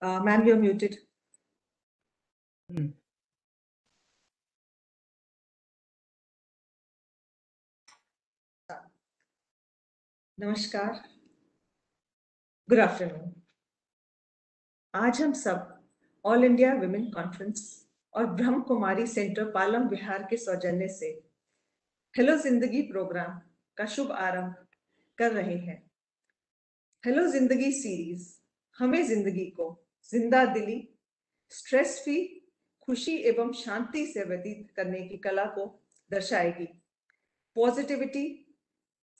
Ma'am, you're muted. नमस्कार, good afternoon. आज हम सब ऑल इंडिया विमेन कॉन्फ्रेंस और ब्रह्म कुमारी सेंटर पालम बिहार के सौजन्य से हेलो जिंदगी प्रोग्राम का शुभ आरंभ कर रहे हैं। हेलो जिंदगी सीरीज हमें जिंदगी को जिंदा दिली, स्ट्रेस फ्री, खुशी एवं शांति से व्यतीत करने की कला को दर्शाएगी। Positivity,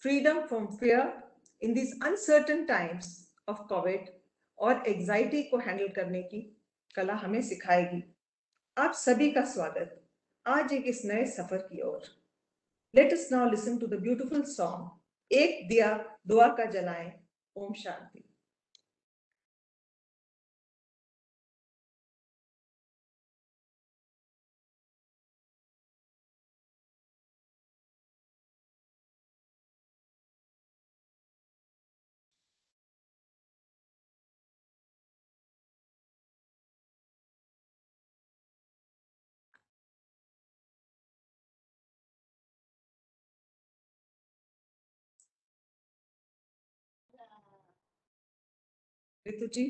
freedom from fear in these uncertain times of COVID और एग्जाइटी को हैंडल करने की कला हमें सिखाएगी। आप सभी का स्वागत आज एक इस नए सफर की ओर। Let us now listen to the beautiful song एक दिया दुआ का जलाएं। ओम शांति। ऋतु जी,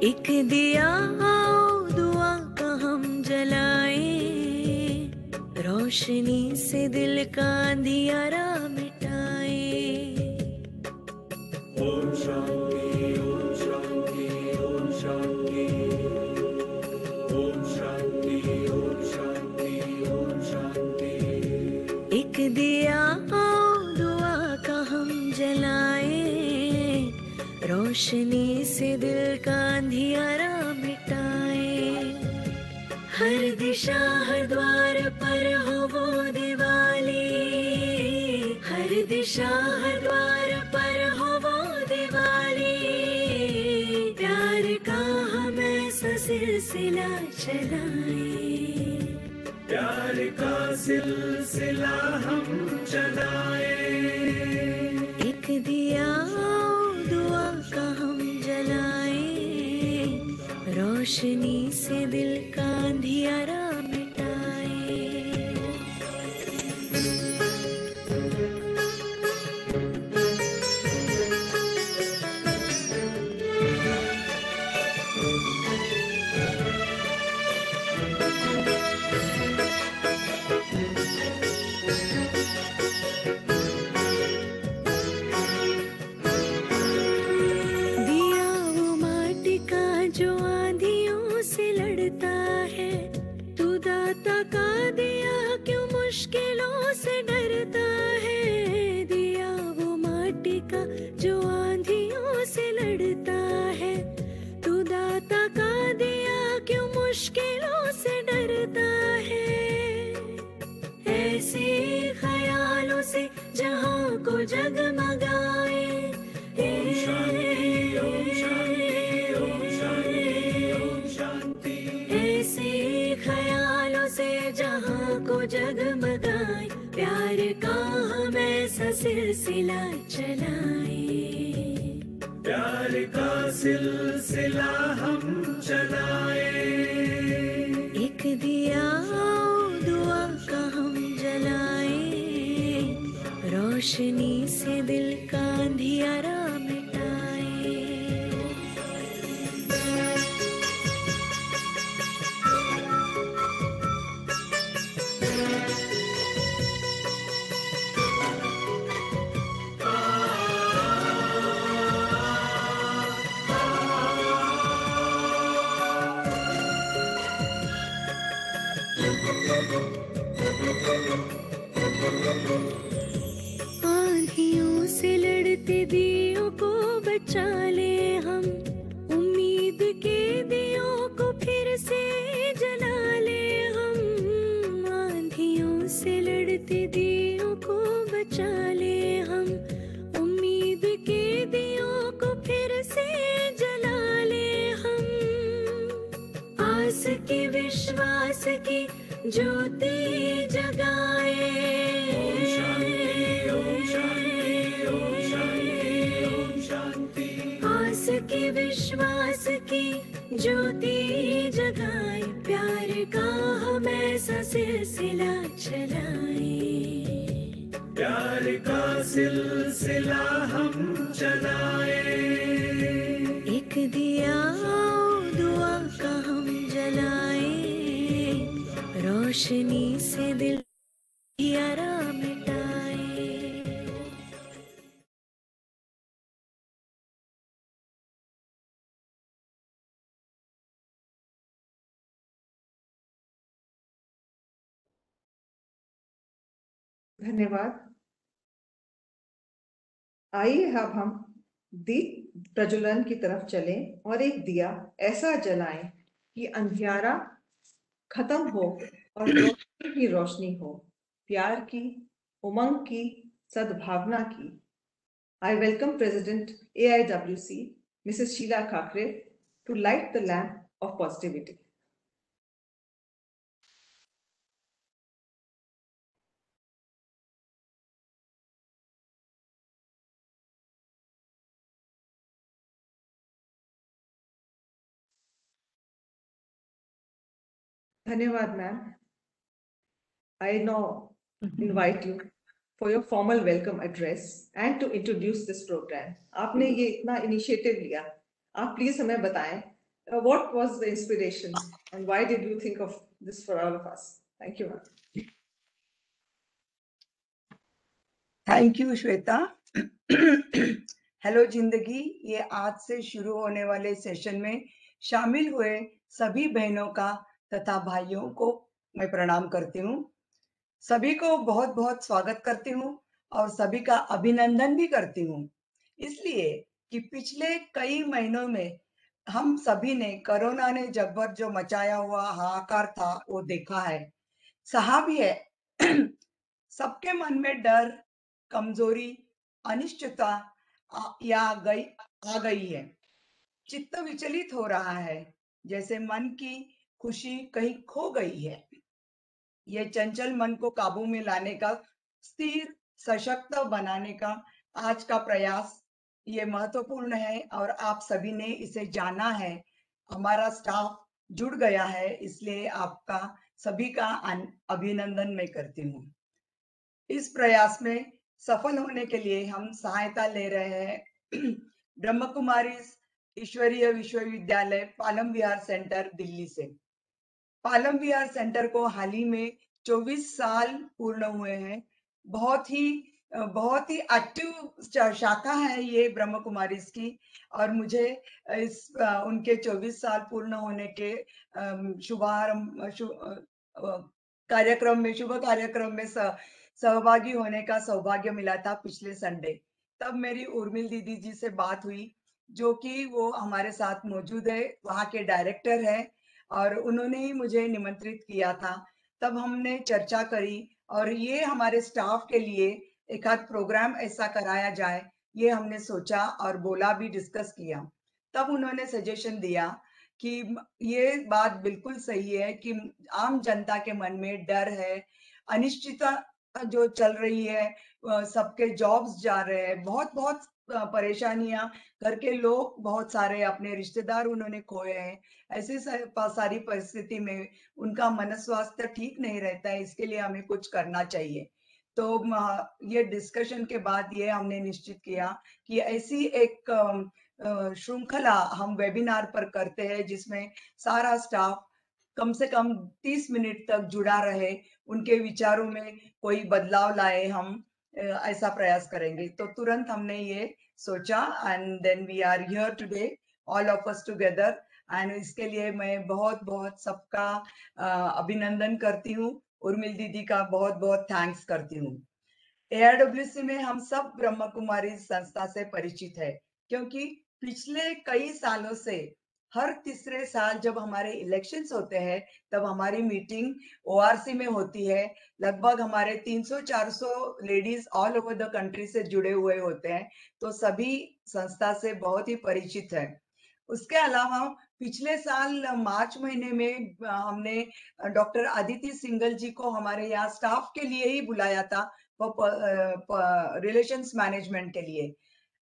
एक दिया दुआ का हम जलाएं, रोशनी से दिल का अंधियारा मिटाएं। ओम शांति, ओम शांति, ओम शांति, ओम शांति, ओम शांति, ओम शांति। एक दिया दुआ का हम जलाएं, रोशनी से दिल का अंधियारा मिटाएं। हर दिशा हर द्वार पर हो वो दिवाली, हर दिशा हर द्वार पर हो वो दिवाली। प्यार का हम ऐसा सिलसिला चलाएं, प्यार का सिलसिला हम चलाएं। एक दिया दुआ का हम जलाएं, रोशनी से दिल का अंधियारा मिटाएं। दिया वो माटी का जो आंधियों से लड़ता है, तू दाता का दिया क्यों मुश्किलों से डरता है। दिया वो माटी का जो आंधियों से लड़ता है, तू दाता का दिया क्यों मुश्किलों से डरता है। ऐसे ख्यालों से जहां को जगमगाए, सिलसिला चलाए, प्यार का सिलसिला हम चलाए। एक दिया दुआ का हम जलाए, रोशनी से दिल का अंधियारा मिटाए। आंधियों से लड़ते दियों को बचा ले हम, उम्मीद के दियों को फिर से जला ले हम। आंधियों से लड़ते दियों को बचा ले हम, उम्मीद के दियों को फिर से जला ले हम। आस की विश्वास की ज्योति जगाए, आस की विश्वास की ज्योति जगाए, प्यार का हम ऐसा सिलसिला चलाए, प्यार का सिलसिला हम चलाए। एक दिया दुआ का हम जलाए, रोशनी से दिल अंधियारा मिटाए। धन्यवाद। आइए अब हम दीप प्रज्वलन की तरफ चलें और एक दिया ऐसा जलाएं कि अंधियारा खत्म हो और रोशनी की रोशनी हो, प्यार की, उमंग की, सद्भावना की। I welcome President AIWC, Mrs. Sheila Kakre, to light the lamp of positivity. धन्यवाद ma'am. I now invite you for your formal welcome address and to introduce this program. आपने ये इतना initiative लिया, आप please हमें बताएं what was the inspiration and why did you think of this for all of us? Thank you, ma'am. Thank you Shweta. Hello जिंदगी, ये आज से शुरू होने वाले सेशन में शामिल हुए सभी बहनों का तथा भाइयों को मैं प्रणाम करती हूँ। सभी को बहुत बहुत स्वागत करती हूँ और सभी का अभिनंदन भी करती हूँ, इसलिए कि पिछले कई महीनों में हम सभी ने कोरोना ने जगभर जो मचाया हुआ हाहाकार था वो देखा है, सहा भी है। सबके मन में डर, कमजोरी, अनिश्चितता आ गई है। चित्त विचलित हो रहा है, जैसे मन की खुशी कहीं खो गई है। ये चंचल मन को काबू में लाने का, स्थिर सशक्त बनाने का आज का प्रयास ये महत्वपूर्ण है और आप सभी ने इसे जाना है। हमारा स्टाफ जुड़ गया है, इसलिए आपका सभी का अभिनंदन मैं करती हूँ। इस प्रयास में सफल होने के लिए हम सहायता ले रहे हैं ब्रह्म कुमारी ईश्वरीय विश्वविद्यालय पालम विहार सेंटर दिल्ली से। पालम विहार सेंटर को हाल ही में 24 साल पूर्ण हुए हैं। बहुत ही एक्टिव शाखा है ये ब्रह्म कुमारी की, और मुझे इस उनके 24 साल पूर्ण होने के शुभ कार्यक्रम में सहभागी होने का सौभाग्य मिला था पिछले संडे। तब मेरी उर्मिल दीदी जी से बात हुई, जो कि वो हमारे साथ मौजूद है, वहाँ के डायरेक्टर है, और उन्होंने ही मुझे निमंत्रित किया था। तब हमने चर्चा करी और ये हमारे स्टाफ के लिए एक आध प्रोग्राम ऐसा कराया जाए, ये हमने सोचा और बोला भी, डिस्कस किया। तब उन्होंने सजेशन दिया कि ये बात बिल्कुल सही है कि आम जनता के मन में डर है, अनिश्चितता जो चल रही है, सबके जॉब्स जा रहे हैं, बहुत बहुत परेशानियां, घर के लोग बहुत सारे अपने रिश्तेदार उन्होंने खोए हैं। ऐसी सारी परिस्थिति में उनका मन स्वास्थ्य ठीक नहीं रहता है, इसके लिए हमें कुछ करना चाहिए। तो ये डिस्कशन के बाद ये हमने निश्चित किया कि ऐसी एक श्रृंखला हम वेबिनार पर करते हैं, जिसमें सारा स्टाफ कम से कम 30 मिनट तक जुड़ा रहे, उनके विचारों में कोई बदलाव लाए हम, ऐसा प्रयास करेंगे। तो तुरंत हमने ये सोचा, and then we are here today all of us together. And इसके लिए मैं बहुत बहुत सबका अभिनंदन करती हूँ, उर्मिल दीदी का बहुत बहुत थैंक्स करती हूँ। एआरडब्ल्यूसी में हम सब ब्रह्म कुमारी संस्था से परिचित है, क्योंकि पिछले कई सालों से हर तीसरे साल जब हमारे इलेक्शंस होते हैं, तब हमारी मीटिंग ओआरसी में होती है। लगभग हमारे 300-400 ladies all over the country से जुड़े हुए होते हैं, तो सभी संस्था से बहुत ही परिचित है। उसके अलावा पिछले साल मार्च महीने में हमने डॉक्टर अदिति सिंगल जी को हमारे यहाँ स्टाफ के लिए ही बुलाया था, रिलेशंस मैनेजमेंट के लिए।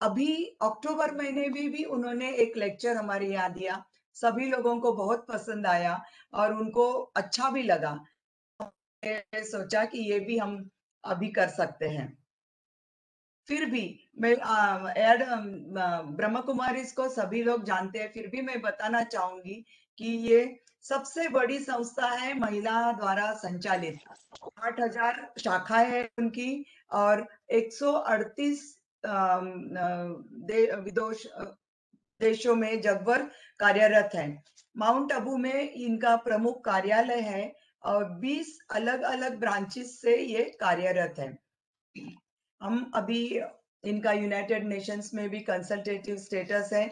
अभी अक्टूबर महीने में भी उन्होंने एक लेक्चर हमारे यहाँ दिया, सभी लोगों को बहुत पसंद आया और उनको अच्छा भी लगा। सोचा कि ये भी हम अभी कर सकते हैं। फिर भी मैं ब्रह्म कुमारीज को सभी लोग जानते हैं, फिर भी मैं बताना चाहूंगी कि ये सबसे बड़ी संस्था है महिला द्वारा संचालित। 8,000 शाखाएं हैं उनकी और 138 देशों में जगभर कार्यरत है। माउंट आबू में इनका प्रमुख कार्यालय है और 20 अलग अलग ब्रांचेस से ये कार्यरत है। हम अभी इनका यूनाइटेड नेशंस में भी कंसल्टेटिव स्टेटस है।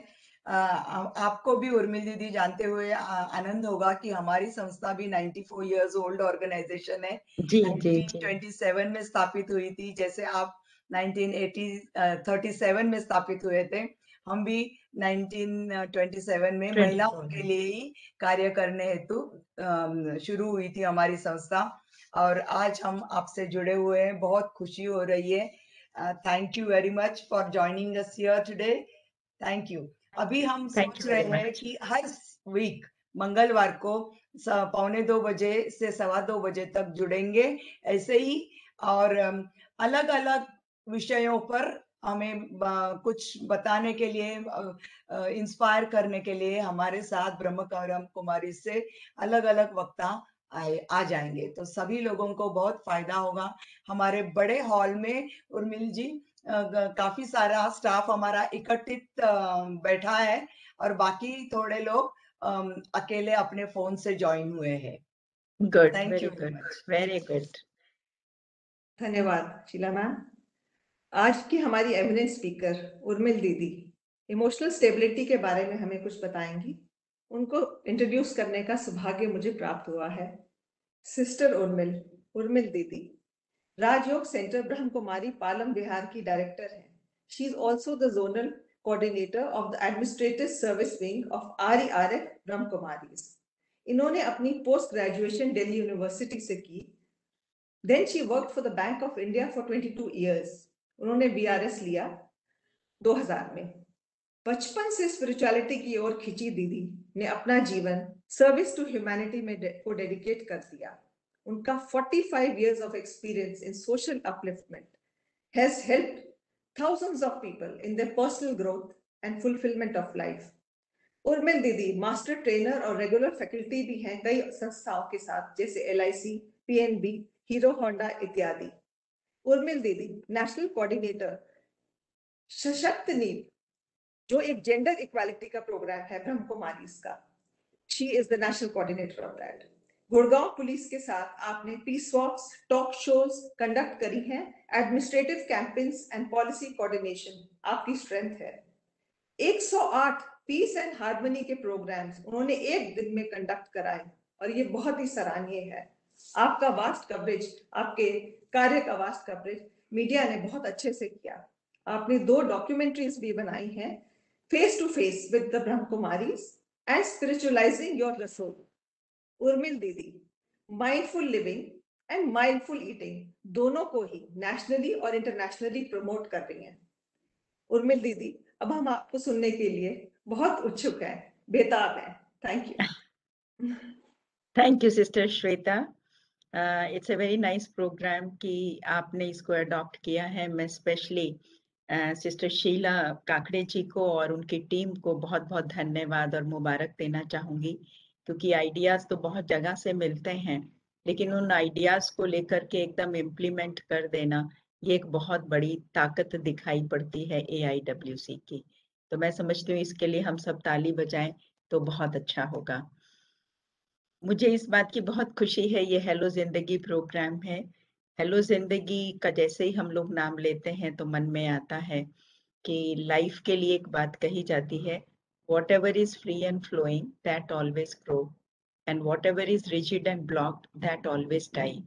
आपको भी उर्मिल दीदी जानते हुए आनंद होगा कि हमारी संस्था भी 94 इयर्स ओल्ड ऑर्गेनाइजेशन है। जी जी जी 1927 में स्थापित हुई थी, जैसे आप 1937 में स्थापित हुए थे, हम भी 1927 में महिलाओं के लिए ही कार्य करने हेतु शुरू हुई थी हमारी संस्था। और आज हम आपसे जुड़े हुए हैं, बहुत खुशी हो रही है। Thank you very much for joining us here today. Thank you. अभी हम Thank सोच you रहे very हैं much. कि हर वीक मंगलवार को 1:45 बजे से 2:15 बजे तक जुड़ेंगे ऐसे ही, और अलग अलग विषयों पर हमें कुछ बताने के लिए, इंस्पायर करने के लिए हमारे साथ ब्रह्म कुमारी से अलग अलग वक्ता आ जाएंगे। तो सभी लोगों को बहुत फायदा होगा। हमारे बड़े हॉल में उर्मिल जी काफी सारा स्टाफ हमारा इकट्ठित बैठा है और बाकी थोड़े लोग अकेले अपने फोन से ज्वाइन हुए हैं। Good, Thank very you very good, much. very good. धन्यवाद शीला मैम। आज की हमारी एमिनेंट स्पीकर उर्मिल दीदी इमोशनल स्टेबिलिटी के बारे में हमें कुछ बताएंगी। उनको इंट्रोड्यूस करने का सौभाग्य मुझे प्राप्त हुआ है। सिस्टर उर्मिल दीदी राजयोग सेंटर ब्रह्म कुमारी पालम बिहार की डायरेक्टर हैं। She is also the zonal coordinator of the administrative service wing of RERF ब्रह्म कुमारीज। इन्होंने अपनी पोस्ट ग्रेजुएशन दिल्ली यूनिवर्सिटी से की। Then she worked for the Bank of India for 22 years. उन्होंने BRS लिया 2000 में। बचपन से स्पिरिचुअलिटी की ओर खिंची दीदी ने अपना जीवन सर्विस टू ह्यूमैनिटी में को डेडिकेट कर दिया। उनका 45 years of experience in social upliftment has helped thousands of people in their personal growth and fulfillment of life. Urmil दीदी मास्टर ट्रेनर और रेगुलर फैकल्टी भी हैं कई संस्थाओं के साथ, जैसे LIC, PNB, हीरो होंडा इत्यादि। उर्मिल दीदी नेशनल कोऑर्डिनेटर सशक्त नींव, जो एक जेंडर इक्वालिटी का प्रोग्राम है ब्रह्म कुमारीज का, she is the national coordinator of that. Gurgaon police के साथ आपने पीस वॉक्स, टॉक शोज कंडक्ट करी हैं। Administrative campaigns and policy coordination आपकी स्ट्रेंथ है। 108 पीस एंड हार्मनी के प्रोग्राम्स उन्होंने एक दिन में कंडक्ट कराए और ये बहुत ही सराहनीय है। आपका वास्ट कवरेज, आपके कार्य का वास्ट कवरेज मीडिया ने बहुत अच्छे से किया। आपने 2 डॉक्यूमेंट्रीज भी बनाई हैं, face to face with the Brahma Kumaris and spiritualising your soul. Urmil Didi mindful living and mindful eating दोनों को ही नेशनली और इंटरनेशनली प्रमोट कर रही हैं। उर्मिल दीदी, अब हम आपको सुनने के लिए बहुत उत्सुक हैं, बेताब हैं। Thank you. Thank you sister Shweta. It's a very nice program कि आपने इसको अडॉप्ट किया है। मैं स्पेशली सिस्टर शीला काकड़े जी को और उनकी टीम को बहुत बहुत धन्यवाद और मुबारक देना चाहूंगी, क्योंकि आइडियाज तो बहुत जगह से मिलते हैं, लेकिन उन आइडियाज को लेकर के एकदम इम्प्लीमेंट कर देना, ये एक बहुत बड़ी ताकत दिखाई पड़ती है AIWC की। तो मैं समझती हूँ इसके लिए हम सब ताली बजाएं तो बहुत अच्छा होगा। मुझे इस बात की बहुत खुशी है, ये हेलो जिंदगी प्रोग्राम है। हेलो जिंदगी का जैसे ही हम लोग नाम लेते हैं तो मन में आता है कि लाइफ के लिए एक बात कही जाती है, whatever is free and flowing that always grow, and whatever is rigid and blocked that always die.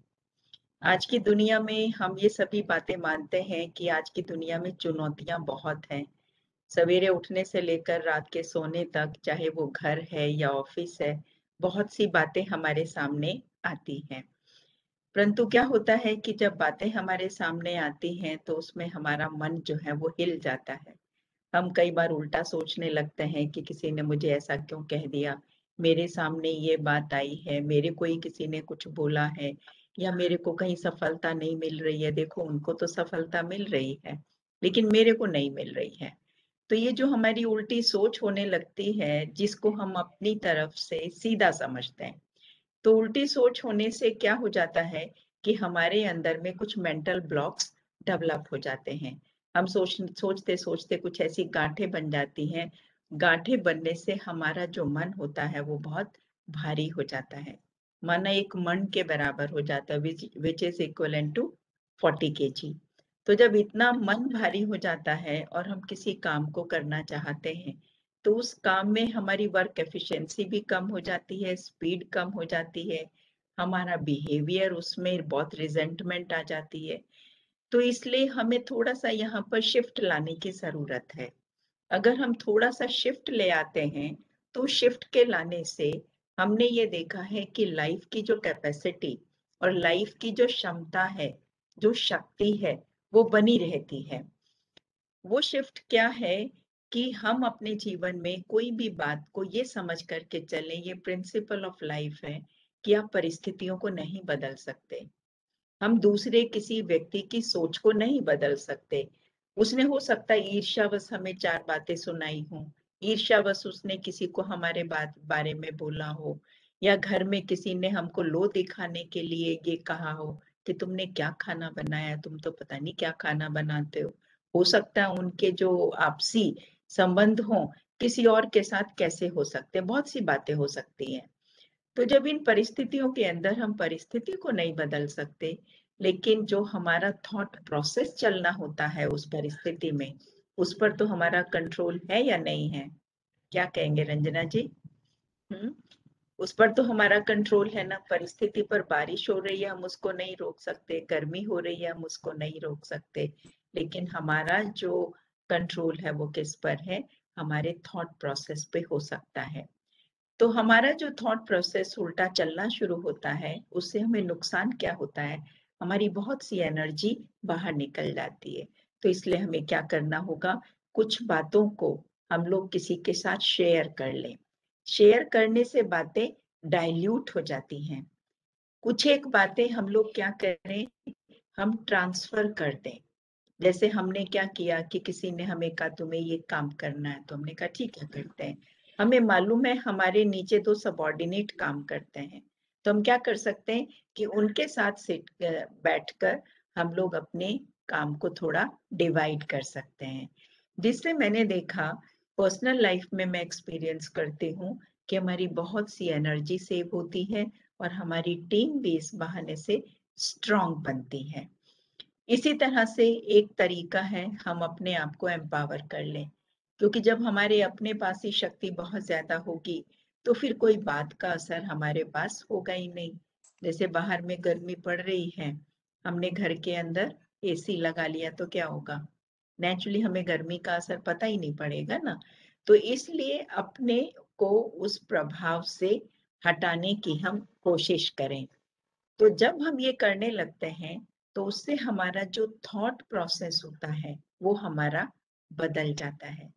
आज की दुनिया में हम ये सभी बातें मानते हैं कि आज की दुनिया में चुनौतियां बहुत हैं। सवेरे उठने से लेकर रात के सोने तक, चाहे वो घर है या ऑफिस है, बहुत सी बातें हमारे सामने आती हैं। परंतु क्या होता है कि जब बातें हमारे सामने आती हैं तो उसमें हमारा मन जो है वो हिल जाता है। हम कई बार उल्टा सोचने लगते हैं कि किसी ने मुझे ऐसा क्यों कह दिया, मेरे सामने ये बात आई है, मेरे को ही किसी ने कुछ बोला है, या मेरे को कहीं सफलता नहीं मिल रही है, देखो उनको तो सफलता मिल रही है लेकिन मेरे को नहीं मिल रही है। तो ये जो हमारी उल्टी सोच होने लगती है, जिसको हम अपनी तरफ से सीधा समझते हैं, तो उल्टी सोच होने से क्या हो जाता है कि हमारे अंदर में कुछ मेंटल ब्लॉक्स डेवलप हो जाते हैं। हम सोचते सोचते कुछ ऐसी गांठें बन जाती हैं। गांठें बनने से हमारा जो मन होता है वो बहुत भारी हो जाता है। माना एक मन के बराबर हो जाता है, which is equivalent to 40 kg। तो जब इतना मन भारी हो जाता है और हम किसी काम को करना चाहते हैं, तो उस काम में हमारी वर्क एफिशिएंसी भी कम हो जाती है, स्पीड कम हो जाती है, हमारा बिहेवियर उसमें बहुत रिजेंटमेंट आ जाती है। तो इसलिए हमें थोड़ा सा यहाँ पर शिफ्ट लाने की जरूरत है। अगर हम थोड़ा सा शिफ्ट ले आते हैं तो शिफ्ट के लाने से हमने ये देखा है कि लाइफ की जो कैपेसिटी और लाइफ की जो क्षमता है, जो शक्ति है, वो बनी रहती है। वो शिफ्ट क्या है कि हम अपने जीवन में कोई भी बात को ये समझ करके चलें, ये प्रिंसिपल ऑफ लाइफ है कि आप परिस्थितियों को नहीं बदल सकते। हम दूसरे किसी व्यक्ति की सोच को नहीं बदल सकते। उसने हो सकता है ईर्ष्यावश हमें 4 बातें सुनाई हो, ईर्ष्यावश उसने किसी को हमारे बारे में बोला हो, या घर में किसी ने हमको लो दिखाने के लिए ये कहा हो कि तुमने क्या खाना बनाया, तुम तो पता नहीं क्या खाना बनाते हो सकता है उनके जो आपसी संबंध हो किसी और के साथ कैसे हो सकते हैं, बहुत सी बातें हो सकती हैं। तो जब इन परिस्थितियों के अंदर हम परिस्थिति को नहीं बदल सकते, लेकिन जो हमारा थॉट प्रोसेस चलना होता है उस परिस्थिति में, उस पर तो हमारा कंट्रोल है या नहीं है? क्या कहेंगे रंजना जी? उस पर तो हमारा कंट्रोल है ना। परिस्थिति पर बारिश हो रही है, हम उसको नहीं रोक सकते, गर्मी हो रही है, हम उसको नहीं रोक सकते, लेकिन हमारा जो कंट्रोल है वो किस पर है? हमारे थॉट प्रोसेस पे हो सकता है। तो हमारा जो थॉट प्रोसेस उल्टा चलना शुरू होता है, उससे हमें नुकसान क्या होता है? हमारी बहुत सी एनर्जी बाहर निकल जाती है। तो इसलिए हमें क्या करना होगा? कुछ बातों को हम लोग किसी के साथ शेयर कर लें। शेयर करने से बातें डाइल्यूट हो जाती हैं। कुछ एक बातें हम लोग क्या करें, हम ट्रांसफर कर दें। जैसे हमने क्या किया कि किसी ने हमें कहा तुम्हें ये काम करना है, तो हमने कहा ठीक है करते हैं। हमें मालूम है हमारे नीचे 2 सबॉर्डिनेट काम करते हैं, तो हम क्या कर सकते हैं कि उनके साथ बैठकर हम लोग अपने काम को थोड़ा डिवाइड कर सकते हैं। जिससे मैंने देखा पर्सनल लाइफ में, मैं एक्सपीरियंस करती हूँ कि हमारी बहुत सी एनर्जी सेव होती है और हमारी टीम भी इस बहाने से स्ट्रांग बनती है। इसी तरह से एक तरीका है हम अपने आप को एम्पावर कर लें, क्योंकि जब हमारे अपने पास ही शक्ति बहुत ज्यादा होगी तो फिर कोई बात का असर हमारे पास होगा ही नहीं। जैसे बाहर में गर्मी पड़ रही है, हमने घर के अंदर AC लगा लिया तो क्या होगा? नेचुरली हमें गर्मी का असर पता ही नहीं पड़ेगा ना। तो इसलिए अपने को उस प्रभाव से हटाने की हम कोशिश करें। तो जब हम ये करने लगते हैं तो उससे हमारा जो थॉट प्रोसेस होता है वो हमारा बदल जाता है।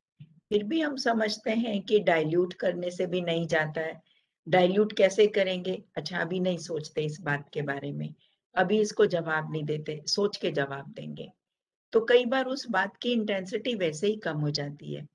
फिर भी हम समझते हैं कि डाइल्यूट करने से भी नहीं जाता है। डाइल्यूट कैसे करेंगे? अच्छा, अभी नहीं सोचते इस बात के बारे में, अभी इसको जवाब नहीं देते, सोच के जवाब देंगे। तो कई बार उस बात की इंटेंसिटी वैसे ही कम हो जाती है,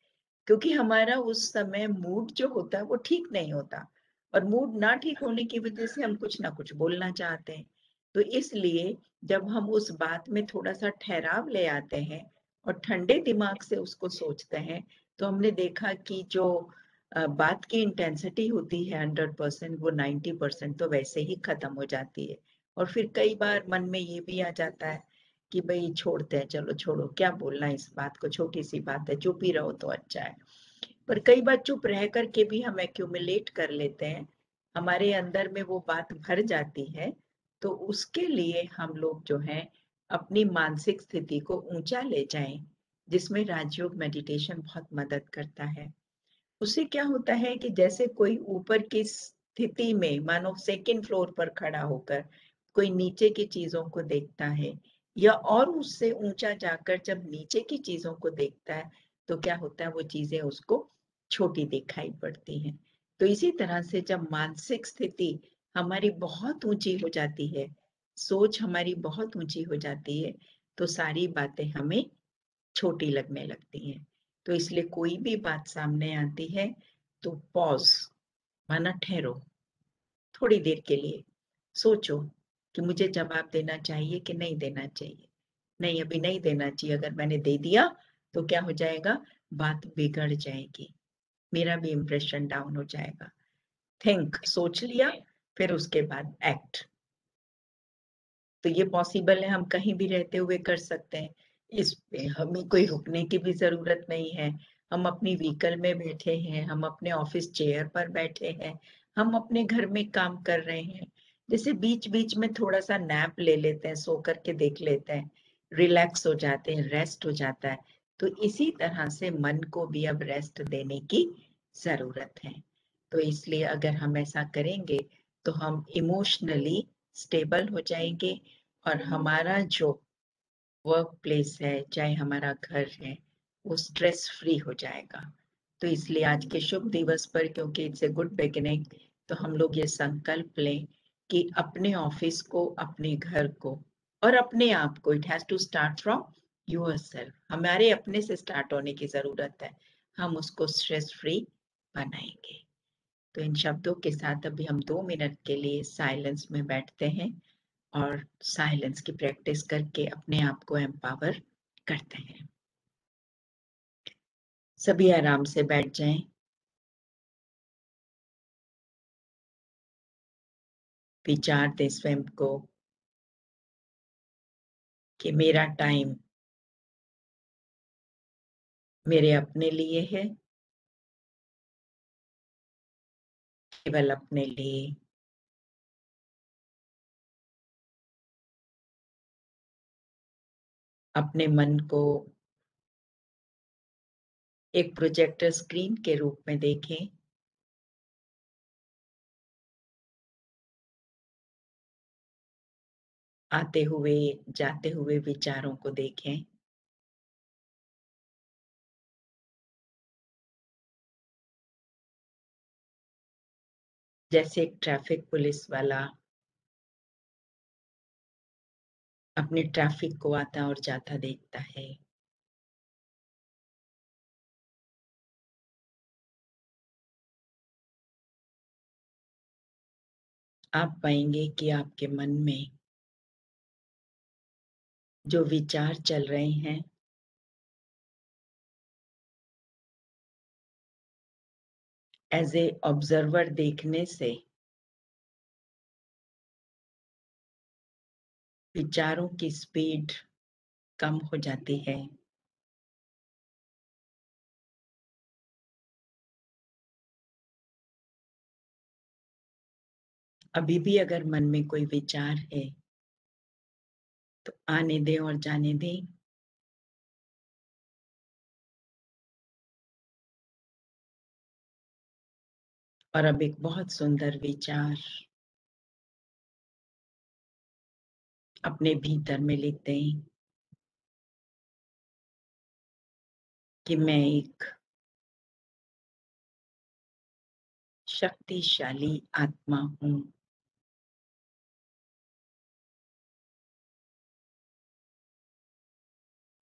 क्योंकि हमारा उस समय मूड जो होता है वो ठीक नहीं होता, और मूड ना ठीक होने की वजह से हम कुछ ना कुछ बोलना चाहते हैं। तो इसलिए जब हम उस बात में थोड़ा-सा ठहराव ले आते हैं और ठंडे दिमाग से उसको सोचते हैं, तो हमने देखा कि जो बात की इंटेंसिटी होती है 100% वो 90% तो वैसे ही खत्म हो जाती है। और फिर कई बार मन में ये भी आ जाता है कि भई छोड़ते हैं, चलो छोड़ो, क्या बोलना है इस बात को, छोटी-सी बात है, चुप ही रहो तो अच्छा है। पर कई बार चुप रह कर के भी हम एक्यूमुलेट कर लेते हैं, हमारे अंदर में वो बात भर जाती है, तो उसके लिए हम लोग जो हैं अपनी मानसिक स्थिति को ऊँचा ले जाएँ, जिसमें राजयोग मेडिटेशन बहुत मदद करता है। उससे क्या होता है कि जैसे कोई ऊपर की स्थिति में मानो सेकंड फ्लोर पर खड़ा होकर कोई नीचे की चीज़ों को देखता है, या और उससे ऊँचा जाकर जब नीचे की चीज़ों को देखता है, तो क्या होता है वो चीज़ें उसको छोटी दिखाई पड़ती हैं। तो इसी तरह से जब मानसिक स्थिति हमारी बहुत ऊँची हो जाती है, सोच हमारी बहुत ऊँची हो जाती है, तो सारी बातें हमें छोटी लगने लगती हैं। तो इसलिए कोई भी बात सामने आती है तो पॉज़, माना ठहरो, थोड़ी देर के लिए सोचो कि मुझे जवाब देना चाहिए कि नहीं देना चाहिए। नहीं, अभी नहीं देना चाहिए, अगर मैंने दे दिया तो क्या हो जाएगा, बात बिगड़ जाएगी, मेरा भी इंप्रेशन डाउन हो जाएगा। थिंक, सोच लिया, फिर उसके बाद एक्ट। तो ये पॉसिबल है, हम कहीं भी रहते हुए कर सकते हैं। इस पे हमें कोई रुकने की भी ज़रूरत नहीं है। हम अपनी व्हीकल में बैठे हैं, हम अपने ऑफ़िस चेयर पर बैठे हैं, हम अपने घर में काम कर रहे हैं। जैसे बीच-बीच में थोड़ा-सा नैप ले लेते हैं, सो कर के देख लेते हैं, रिलैक्स हो जाते हैं, रेस्ट हो जाता है। तो इसी तरह से मन को भी अब रेस्ट देने की ज़रूरत है। तो इसलिए अगर हम ऐसा करेंगे, तो हम इमोशनली स्टेबल हो जाएँगे, और हमारा जो वर्क प्लेस है, चाहे हमारा घर है, वो स्ट्रेस फ्री हो जाएगा। तो इसलिए आज के शुभ दिवस पर, क्योंकि इट्स अ गुड बिगिनिंग, तो हम लोग ये संकल्प लें कि अपने ऑफिस को, अपने घर को और अपने आप को, it has to start from yourself, हमारे अपने से स्टार्ट होने की ज़रूरत है। हम उसको स्ट्रेस फ्री बनाएँगे। तो इन शब्दों के साथ अभी हम 2 मिनट के लिए साइलेंस में बैठते हैं और साइलेंस की प्रैक्टिस करके अपने आप को एम्पावर करते हैं। सभी आराम से बैठ जाएं। विचार दें स्वयं को कि मेरा टाइम मेरे अपने लिए है, केवल अपने लिए। अपने मन को एक प्रोजेक्टर स्क्रीन के रूप में देखें। आते हुए, जाते हुए विचारों को देखें। जैसे एक ट्रैफिक पुलिस वाला अपने ट्रैफिक को आता और जाता देखता है। आप पाएंगे कि आपके मन में जो विचार चल रहे हैं, एज ए ऑब्जर्वर देखने से विचारों की स्पीड कम हो जाती है। अभी भी अगर मन में कोई विचार है तो आने दें और जाने दें। और अब एक बहुत सुंदर विचार अपने भीतर में लेते हैं कि मैं एक शक्तिशाली आत्मा हूँ।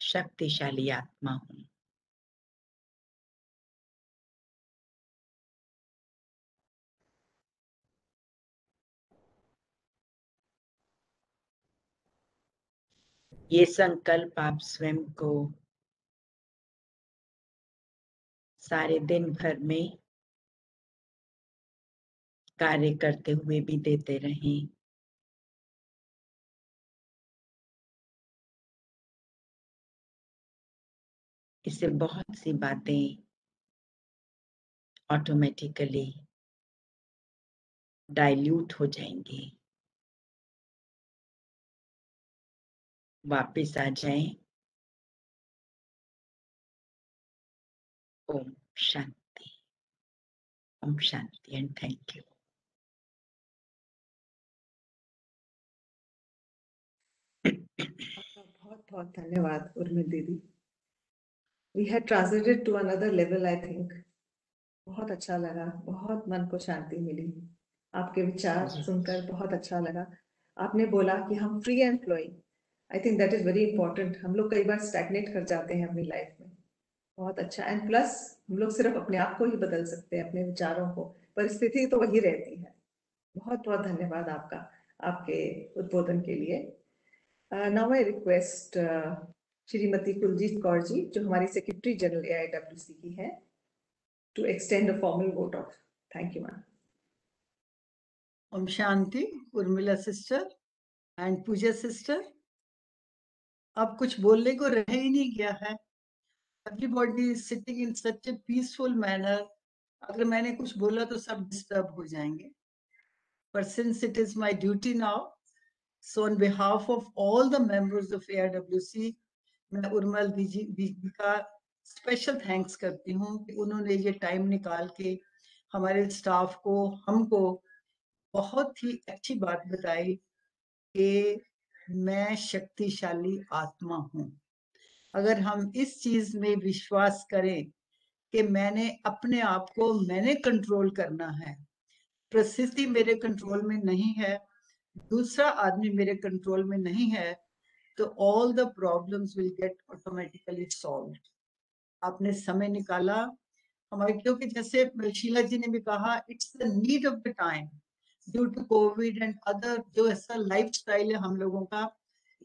शक्तिशाली आत्मा हूँ। ये संकल्प आप स्वयं को सारे दिन भर में कार्य करते हुए भी देते रहें। इससे बहुत सी बातें ऑटोमेटिकली डाइल्यूट हो जाएंगी, वापस आ जाएं। Om Shanti, Om Shanti and thank you. आपका बहुत बहुत धन्यवाद उर्मिल दीदी। We had transited to another level, I think. बहुत अच्छा लगा, बहुत मन को शांति मिली। आपके विचार सुनकर बहुत अच्छा लगा। आपने बोला कि हम free and flowing, I think that is very important. हम लोग कई बार स्टैग्नेट कर जाते हैं अपनी लाइफ में। बहुत अच्छा। एंड प्लस हम लोग सिर्फ अपने आप को ही बदल सकते हैं, अपने विचारों को, परिस्थिति तो वही रहती है। बहुत बहुत धन्यवाद आपका, आपके उद्बोधन के लिए। Now I request Shrimati Kuljit Kaur ji, जो हमारी सेक्रेटरी जनरल AIWC की है, to extend a formal vote of thank you, ma'am. Om Shanti, Urmila sister and Pooja sister. अब कुछ बोलने को रह ही नहीं गया है। Everybody is sitting in such a peaceful manner. अगर मैंने कुछ बोला तो सब डिस्टर्ब हो जाएंगे। But since it is my duty now, so on behalf of all the members of AIWC, मैं उर्मिल दीदी का स्पेशल थैंक्स करती हूँ कि उन्होंने ये टाइम निकाल के हमारे स्टाफ को, हमको बहुत ही अच्छी बात बताई कि मैं शक्तिशाली आत्मा हूँ। अगर हम इस चीज में विश्वास करें कि मैंने अपने आप को मैंने कंट्रोल करना है, परिस्थिति मेरे कंट्रोल में नहीं है, दूसरा आदमी मेरे कंट्रोल में नहीं है, तो all the problems will get automatically solved. आपने समय निकाला हमारे, क्योंकि जैसे शीला जी ने भी कहा, it's the need of the time due to Covid and other, जो ऐसा लाइफस्टाइल है हम लोगों का,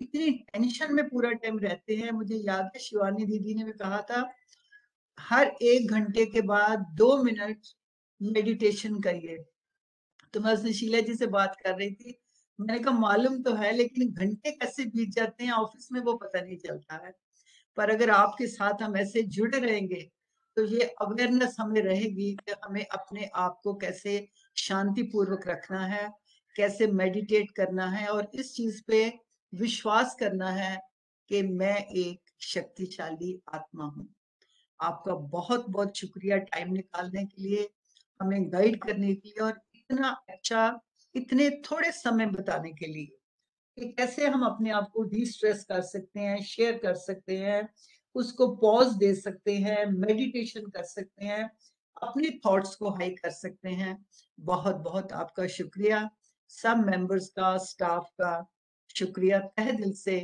इतनी टेंशन में पूरा टाइम रहते हैं। मुझे याद है शिवानी दीदी ने भी कहा था, हर 1 घंटे के बाद 2 मिनट मेडिटेशन करिए। तो मैं उसने शीला जी से बात कर रही थी, मैंने कहा मालूम तो है, लेकिन घंटे कैसे बीत जाते हैं ऑफिस में वो पता नहीं चलता है। पर अगर आपके साथ हम ऐसे जुड़े रहेंगे तो ये अवेयरनेस हमें रहेगी कि हमें अपने आप को कैसे शांतिपूर्वक रखना है, कैसे मेडिटेट करना है, और इस चीज पे विश्वास करना है कि मैं एक शक्तिशाली आत्मा हूँ। आपका बहुत बहुत शुक्रिया टाइम निकालने के लिए, हमें गाइड करने के लिए, और इतना अच्छा, इतने थोड़े समय बताने के लिए कि कैसे हम अपने आप को डिस्ट्रेस कर सकते हैं, शेयर कर सकते हैं, उसको पॉज दे सकते हैं, मेडिटेशन कर सकते हैं, अपने थॉट्स को हाई कर सकते हैं। बहुत बहुत आपका शुक्रिया, सब मेंबर्स का, स्टाफ का शुक्रिया तहे दिल से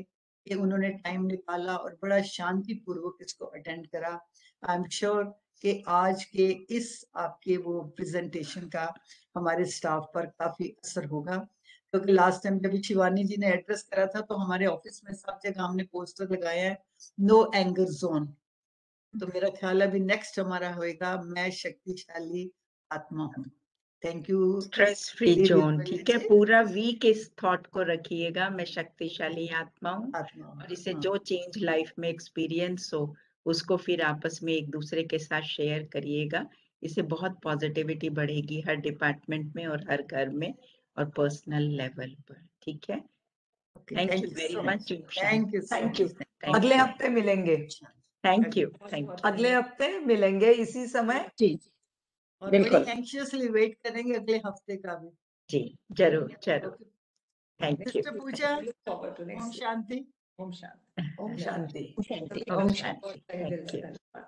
कि उन्होंने टाइम निकाला और बड़ा शांतिपूर्वक इसको अटेंड करा। आई एम श्योर कि आज के इस आपके वो प्रेजेंटेशन का हमारे स्टाफ पर काफी असर होगा, क्योंकि लास्ट टाइम जब शिवानी जी ने एड्रेस करा था तो हमारे ऑफिस में सब जगह हमने पोस्टर लगाए हैं, नो एंगर जोन। तो मेरा ख्याल है अभी नेक्स्ट हमारा होएगा, मैं शक्तिशाली आत्मा हूँ। Thank you. Stress free zone, ठीक है। पूरा वीक इस थॉट को रखिएगा, मैं शक्तिशाली आत्मा हूँ, और इसे जो चेंज लाइफ में एक्सपीरियंस हो उसको फिर आपस में एक दूसरे के साथ शेयर करिएगा। इससे बहुत पॉजिटिविटी बढ़ेगी हर डिपार्टमेंट में और हर घर में और पर्सनल लेवल पर, ठीक है। Thank you very much. Thank you. अगले हफ्ते मिलेंगे। Thank you. अगले हफ्ते मिलेंगे इसी समय जी, और बड़ी एंशियसली वेट करेंगे अगले हफ्ते का भी। जी, जरूर जरूर। Thank you. Sister Pooja, Look forward to Om next week. Shanti. Om Shanti. Om Shanti। Shanti. सभी Om को Shanti. बहुत तहे दिल Thank से you. धन्यवाद।